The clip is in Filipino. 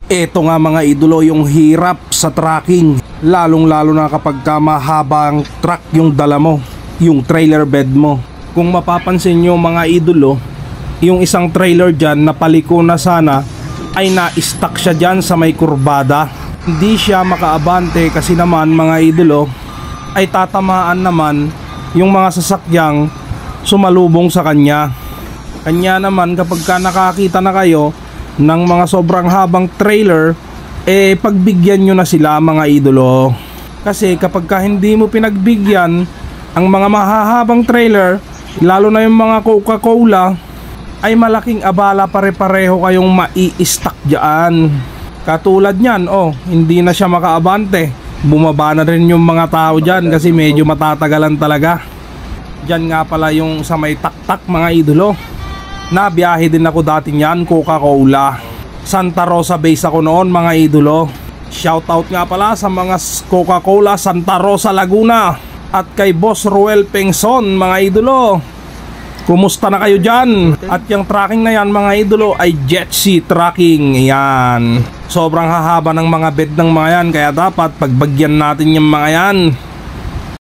Eto nga mga idolo yung hirap sa tracking, lalong lalo na kapag mahabang truck yung dala mo, yung trailer bed mo. Kung mapapansin nyo mga idolo, yung isang trailer dyan na paliko na sana ay na-stuck siya dyan sa may kurbada. Hindi siya makaabante kasi naman mga idolo ay tatamaan naman yung mga sasakyang sumalubong sa kanya. Kanya naman kapag ka nakakita na kayo ng mga sobrang habang trailer, pagbigyan nyo na sila mga idolo. Kasi kapag ka hindi mo pinagbigyan ang mga mahahabang trailer, lalo na yung mga Coca-Cola, ay malaking abala, pare-pareho kayong mai-stuck dyan. Katulad nyan, hindi na siya makaabante. Bumaba na rin yung mga tao dyan kasi medyo matatagalan talaga. Dyan nga pala yung sa may taktak mga idolo. Nabiyahe din ako dati niyan, Coca-Cola. Santa Rosa base ako noon mga idolo. Shoutout nga pala sa mga Coca-Cola Santa Rosa Laguna. At kay Boss Ruel Pengson mga idolo. Kumusta na kayo dyan? At yung tracking na yan mga idolo ay Jet Sea Tracking. Yan. Sobrang hahaba ng mga bed ng mga yan, kaya dapat pagbagyan natin yung mga yan.